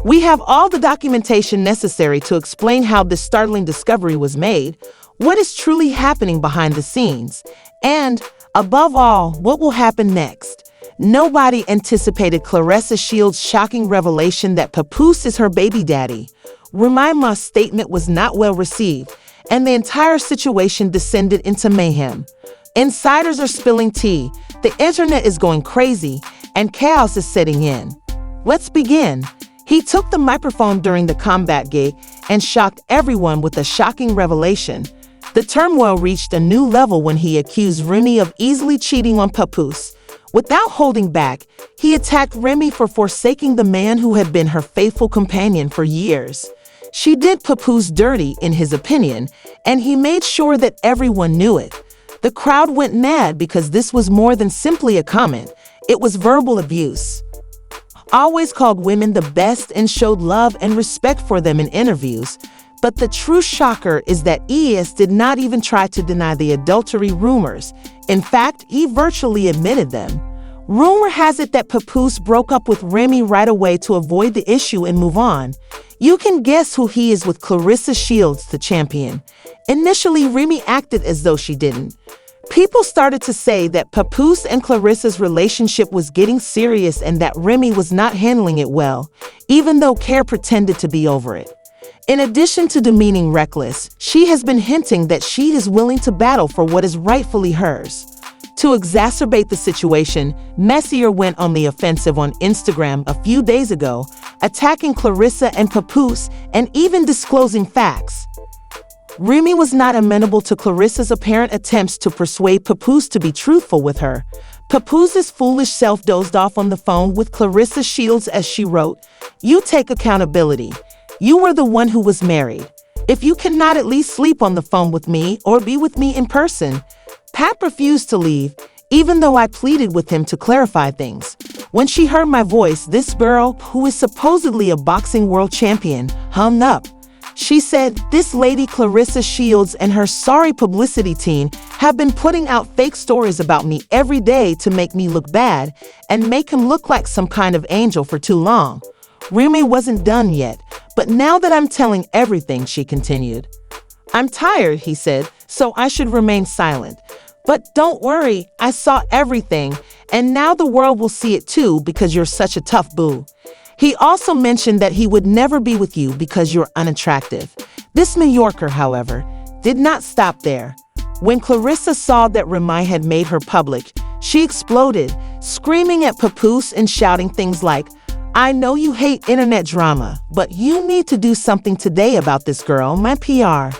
We have all the documentation necessary to explain how this startling discovery was made, what is truly happening behind the scenes, and, above all, what will happen next. Nobody anticipated Claressa Shields' shocking revelation that Papoose is her baby daddy. Remy's statement was not well received, and the entire situation descended into mayhem. Insiders are spilling tea, the internet is going crazy, and chaos is setting in. Let's begin. He took the microphone during the combat gig and shocked everyone with a shocking revelation. The turmoil reached a new level when he accused Remy of easily cheating on Papoose. Without holding back, he attacked Remy for forsaking the man who had been her faithful companion for years. She did Papoose dirty, in his opinion, and he made sure that everyone knew it. The crowd went mad because this was more than simply a comment. It was verbal abuse. Always called women the best and showed love and respect for them in interviews. But the true shocker is that ES did not even try to deny the adultery rumors. In fact, he virtually admitted them. Rumor has it that Papoose broke up with Remy right away to avoid the issue and move on. You can guess who he is with Claressa Shields, the champion. Initially, Remy acted as though she didn't. People started to say that Papoose and Claressa's relationship was getting serious and that Remy was not handling it well, even though Care pretended to be over it. In addition to demeaning Reckless, she has been hinting that she is willing to battle for what is rightfully hers. To exacerbate the situation, Messier went on the offensive on Instagram a few days ago, attacking Claressa and Papoose and even disclosing facts. Remy was not amenable to Claressa's apparent attempts to persuade Papoose to be truthful with her. Papoose's foolish self dozed off on the phone with Claressa Shields as she wrote, "You take accountability. You were the one who was married. If you cannot at least sleep on the phone with me or be with me in person." Pap refused to leave, even though I pleaded with him to clarify things. When she heard my voice, this girl, who is supposedly a boxing world champion, hung up. She said, "This lady Claressa Shields and her sorry publicity team have been putting out fake stories about me every day to make me look bad and make him look like some kind of angel for too long." Remy wasn't done yet, but now that I'm telling everything, she continued. "I'm tired," he said, "so I should remain silent. But don't worry, I saw everything, and now the world will see it too because you're such a tough boo." He also mentioned that he would never be with you because you're unattractive. This New Yorker, however, did not stop there. When Claressa saw that Remy had made her public, she exploded, screaming at Papoose and shouting things like, "I know you hate internet drama, but you need to do something today about this girl, my PR."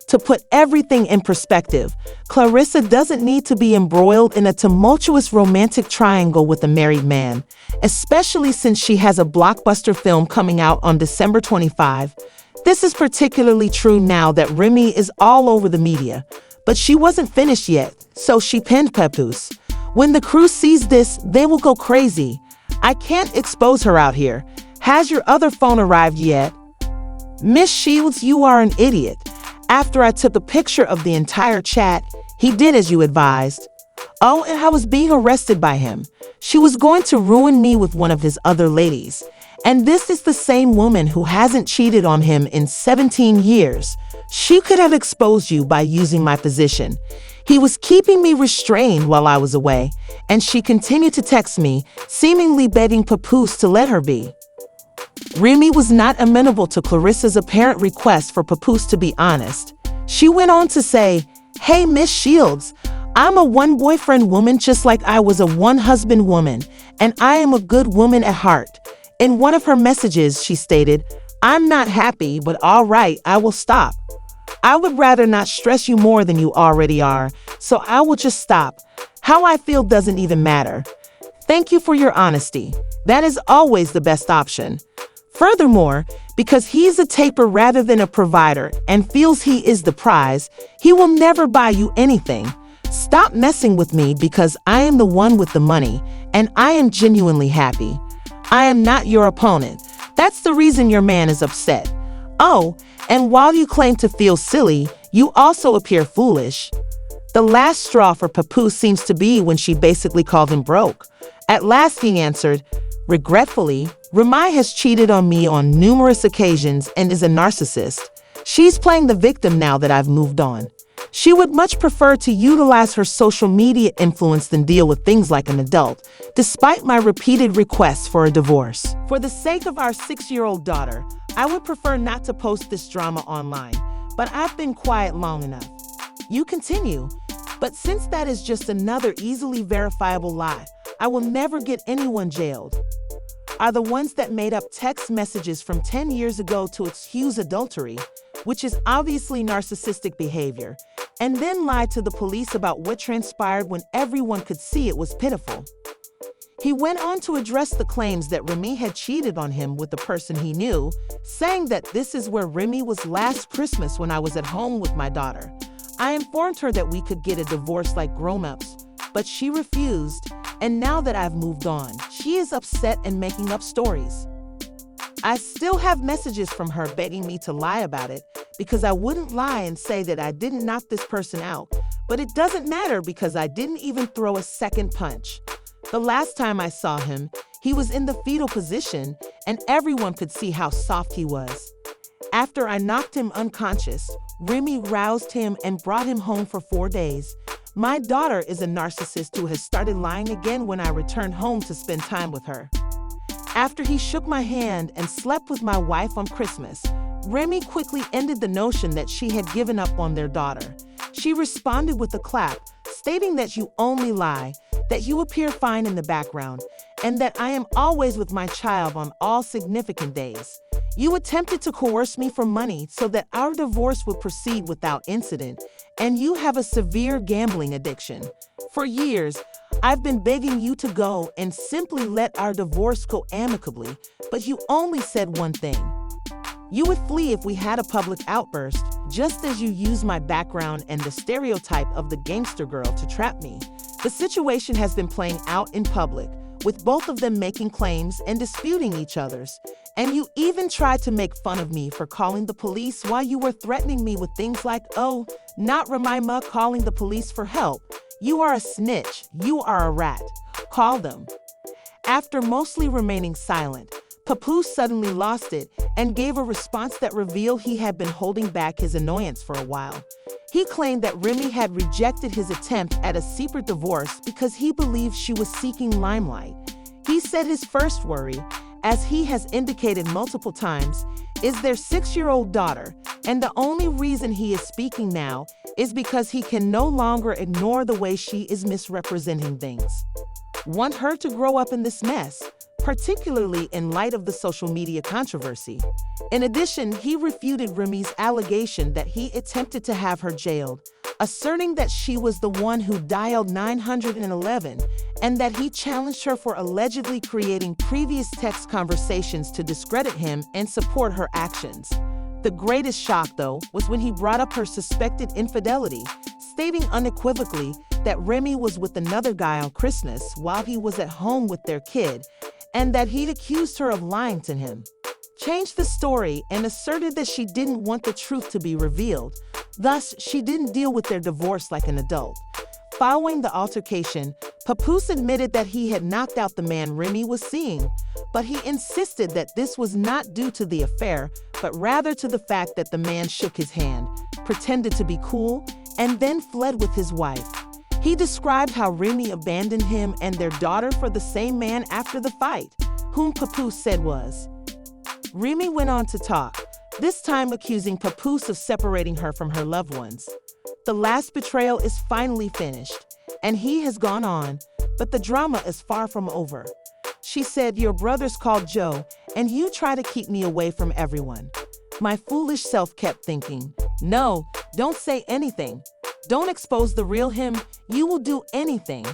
To put everything in perspective, Claressa doesn't need to be embroiled in a tumultuous romantic triangle with a married man, especially since she has a blockbuster film coming out on December 25. This is particularly true now that Remy is all over the media, but she wasn't finished yet, so she pinned Papoose. When the crew sees this, they will go crazy. "I can't expose her out here. Has your other phone arrived yet?" "Miss Shields, you are an idiot. After I took a picture of the entire chat, he did as you advised." "Oh, and I was being arrested by him. She was going to ruin me with one of his other ladies. And this is the same woman who hasn't cheated on him in 17 years. She could have exposed you by using my position. He was keeping me restrained while I was away, and she continued to text me, seemingly begging Papoose to let her be." Remy was not amenable to Claressa's apparent request for Papoose to be honest. She went on to say, "Hey, Miss Shields, I'm a one-boyfriend woman just like I was a one-husband woman, and I am a good woman at heart." In one of her messages, she stated, "I'm not happy, but all right, I will stop. I would rather not stress you more than you already are, so I will just stop. How I feel doesn't even matter. Thank you for your honesty. That is always the best option." Furthermore, because he is a taper rather than a provider and feels he is the prize, he will never buy you anything. "Stop messing with me because I am the one with the money, and I am genuinely happy. I am not your opponent. That's the reason your man is upset. Oh, and while you claim to feel silly, you also appear foolish." The last straw for Papoose seems to be when she basically called him broke. At last he answered, Regretfully, Remy has cheated on me on numerous occasions and is a narcissist. She's playing the victim now that I've moved on. She would much prefer to utilize her social media influence than deal with things like an adult, despite my repeated requests for a divorce. For the sake of our 6-year-old daughter, I would prefer not to post this drama online, but I've been quiet long enough. You continue, but since that is just another easily verifiable lie, I will never get anyone jailed. Are the ones that made up text messages from 10 years ago to excuse adultery, which is obviously narcissistic behavior, and then lied to the police about what transpired when everyone could see it was pitiful. He went on to address the claims that Remy had cheated on him with the person he knew, saying that this is where Remy was last Christmas when I was at home with my daughter. I informed her that we could get a divorce like grown-ups, but she refused, and now that I've moved on, she is upset and making up stories. I still have messages from her begging me to lie about it because I wouldn't lie and say that I didn't knock this person out, but it doesn't matter because I didn't even throw a second punch. The last time I saw him, he was in the fetal position and everyone could see how soft he was. After I knocked him unconscious, Remy roused him and brought him home for 4 days. My daughter is a narcissist who has started lying again when I returned home to spend time with her. After he shook my hand and slept with my wife on Christmas, Remy quickly ended the notion that she had given up on their daughter. She responded with a clap, stating that you only lie, that you appear fine in the background, and that I am always with my child on all significant days. You attempted to coerce me for money so that our divorce would proceed without incident, and you have a severe gambling addiction. For years, I've been begging you to go and simply let our divorce go amicably, but you only said one thing. You would flee if we had a public outburst, just as you used my background and the stereotype of the gangster girl to trap me. The situation has been playing out in public, with both of them making claims and disputing each other's. And you even tried to make fun of me for calling the police while you were threatening me with things like, oh, not Remy calling the police for help. You are a snitch. You are a rat. Call them. After mostly remaining silent, Papoose suddenly lost it and gave a response that revealed he had been holding back his annoyance for a while. He claimed that Remy had rejected his attempt at a secret divorce because he believed she was seeking limelight. He said his first worry, as he has indicated multiple times, is their 6-year-old daughter, and the only reason he is speaking now is because he can no longer ignore the way she is misrepresenting things. Want her to grow up in this mess, particularly in light of the social media controversy. In addition, he refuted Remy's allegation that he attempted to have her jailed, asserting that she was the one who dialed 911 and that he challenged her for allegedly creating previous text conversations to discredit him and support her actions. The greatest shock, though, was when he brought up her suspected infidelity, stating unequivocally that Remy was with another guy on Christmas while he was at home with their kid, and that he'd accused her of lying to him. Changed the story and asserted that she didn't want the truth to be revealed. Thus, she didn't deal with their divorce like an adult. Following the altercation, Papoose admitted that he had knocked out the man Remy was seeing, but he insisted that this was not due to the affair, but rather to the fact that the man shook his hand, pretended to be cool, and then fled with his wife. He described how Remy abandoned him and their daughter for the same man after the fight, whom Papoose said was. Remy went on to talk, this time accusing Papoose of separating her from her loved ones. The last betrayal is finally finished, and he has gone on, but the drama is far from over. She said, your brother's called Joe, and you try to keep me away from everyone. My foolish self kept thinking, no, don't say anything. Don't expose the real him. You will do anything.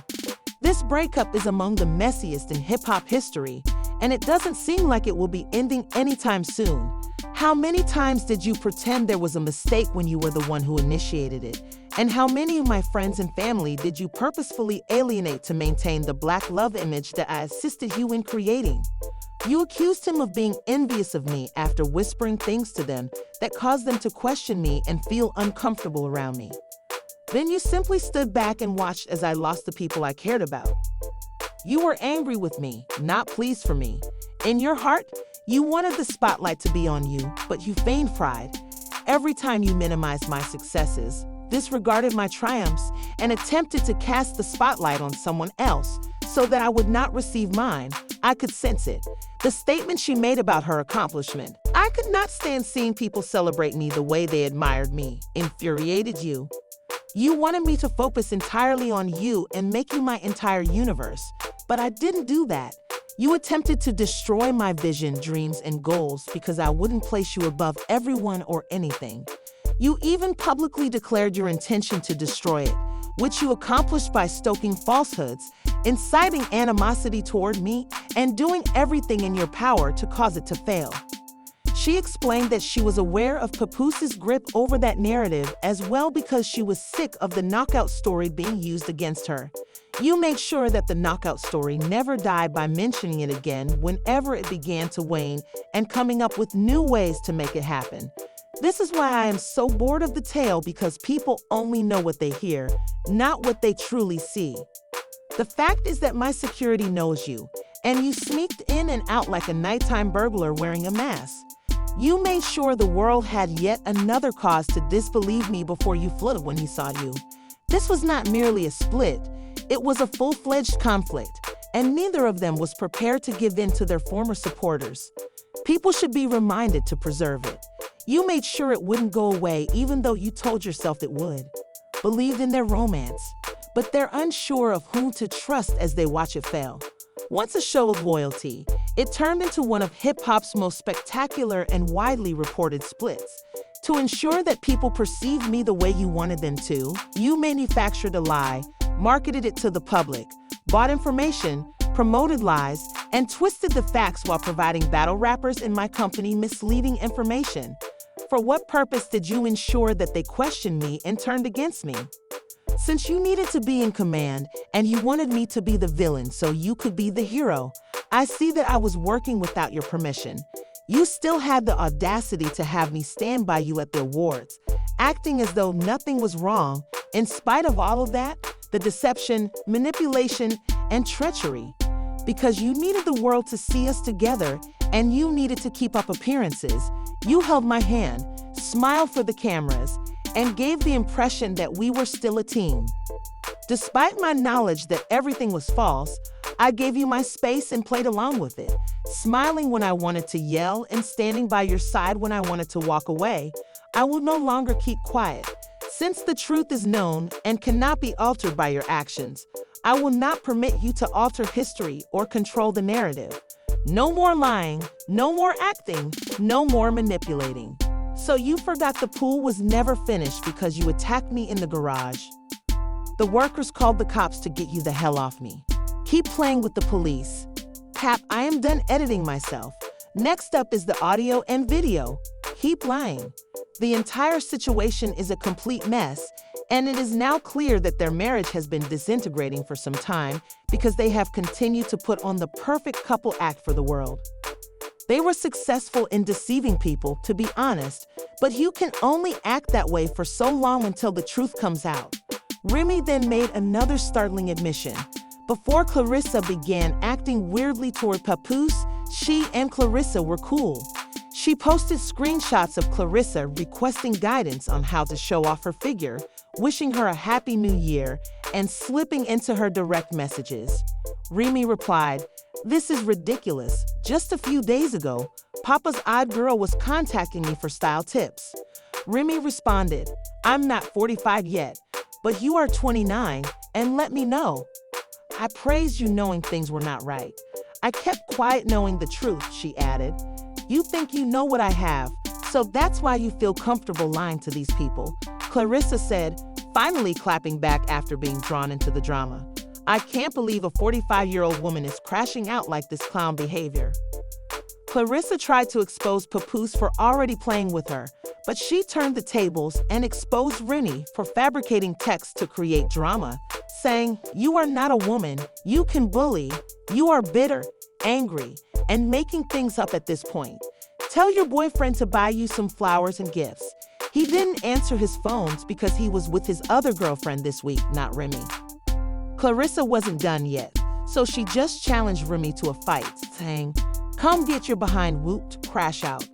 This breakup is among the messiest in hip-hop history, and it doesn't seem like it will be ending anytime soon. How many times did you pretend there was a mistake when you were the one who initiated it? And how many of my friends and family did you purposefully alienate to maintain the black love image that I assisted you in creating? You accused him of being envious of me after whispering things to them that caused them to question me and feel uncomfortable around me. Then you simply stood back and watched as I lost the people I cared about. You were angry with me, not pleased for me. In your heart, you wanted the spotlight to be on you, but you feigned pride. Every time you minimized my successes, disregarded my triumphs, and attempted to cast the spotlight on someone else so that I would not receive mine, I could sense it. The statement she made about her accomplishment. I could not stand seeing people celebrate me the way they admired me, infuriated you. You wanted me to focus entirely on you and make you my entire universe, but I didn't do that. You attempted to destroy my vision, dreams, and goals because I wouldn't place you above everyone or anything. You even publicly declared your intention to destroy it, which you accomplished by stoking falsehoods, inciting animosity toward me, and doing everything in your power to cause it to fail. She explained that she was aware of Papoose's grip over that narrative as well because she was sick of the knockout story being used against her. You made sure that the knockout story never died by mentioning it again whenever it began to wane and coming up with new ways to make it happen. This is why I am so bored of the tale, because people only know what they hear, not what they truly see. The fact is that my security knows you, and you sneaked in and out like a nighttime burglar wearing a mask. You made sure the world had yet another cause to disbelieve me before you flooded when he saw you. This was not merely a split, it was a full-fledged conflict, and neither of them was prepared to give in to their former supporters. People should be reminded to preserve it. You made sure it wouldn't go away even though you told yourself it would. Believed in their romance, but they're unsure of whom to trust as they watch it fail. Once a show of loyalty, it turned into one of hip-hop's most spectacular and widely reported splits. To ensure that people perceived me the way you wanted them to, you manufactured a lie, marketed it to the public, bought information, promoted lies, and twisted the facts while providing battle rappers in my company misleading information. For what purpose did you ensure that they questioned me and turned against me? Since you needed to be in command and you wanted me to be the villain so you could be the hero, I see that I was working without your permission. You still had the audacity to have me stand by you at the awards, acting as though nothing was wrong. In spite of all of that, the deception, manipulation, and treachery, because you needed the world to see us together and you needed to keep up appearances, you held my hand, smiled for the cameras, and gave the impression that we were still a team. Despite my knowledge that everything was false, I gave you my space and played along with it, smiling when I wanted to yell and standing by your side when I wanted to walk away. I will no longer keep quiet. Since the truth is known and cannot be altered by your actions, I will not permit you to alter history or control the narrative. No more lying, no more acting, no more manipulating. So you forgot the pool was never finished because you attacked me in the garage. The workers called the cops to get you the hell off me. Keep playing with the police. Pap, I am done editing myself. Next up is the audio and video. Keep lying. The entire situation is a complete mess, and it is now clear that their marriage has been disintegrating for some time because they have continued to put on the perfect couple act for the world. They were successful in deceiving people, to be honest, but you can only act that way for so long until the truth comes out. Remy then made another startling admission. Before Claressa began acting weirdly toward Papoose, she and Claressa were cool. She posted screenshots of Claressa requesting guidance on how to show off her figure, wishing her a happy new year, and slipping into her direct messages. Remy replied, "This is ridiculous. Just a few days ago, Papa's odd girl was contacting me for style tips." Remy responded, "I'm not 45 yet, but you are 29, and let me know." I praised you knowing things were not right. I kept quiet knowing the truth, she added. You think you know what I have, so that's why you feel comfortable lying to these people, Claressa said, finally clapping back after being drawn into the drama. I can't believe a 45-year-old woman is crashing out like this clown behavior. Claressa tried to expose Papoose for already playing with her, but she turned the tables and exposed Remy for fabricating text to create drama, saying, "You are not a woman, you can bully, you are bitter, angry, and making things up at this point. Tell your boyfriend to buy you some flowers and gifts." He didn't answer his phones because he was with his other girlfriend this week, not Remy. Claressa wasn't done yet. so she just challenged Remy to a fight, saying, "Come get your behind whooped, crash out."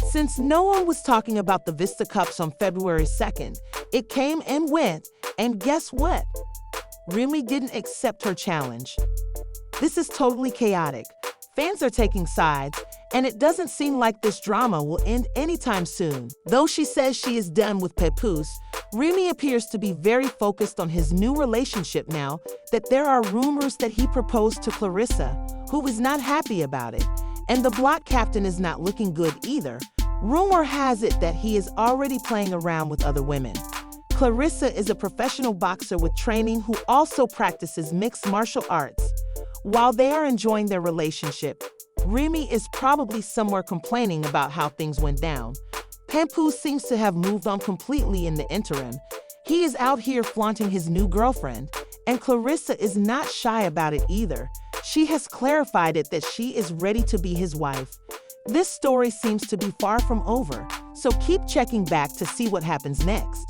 Since no one was talking about the Vista Cups on February 2nd, it came and went, and guess what? Remy didn't accept her challenge. This is totally chaotic. Fans are taking sides, and it doesn't seem like this drama will end anytime soon. Though she says she is done with Papoose, Remy appears to be very focused on his new relationship now that there are rumors that he proposed to Claressa, who is not happy about it. And the block captain is not looking good either. Rumor has it that he is already playing around with other women. Claressa is a professional boxer with training who also practices mixed martial arts. While they are enjoying their relationship, Remy is probably somewhere complaining about how things went down. Papoose seems to have moved on completely in the interim. He is out here flaunting his new girlfriend, and Claressa is not shy about it either. She has clarified it that she is ready to be his wife. This story seems to be far from over, so keep checking back to see what happens next.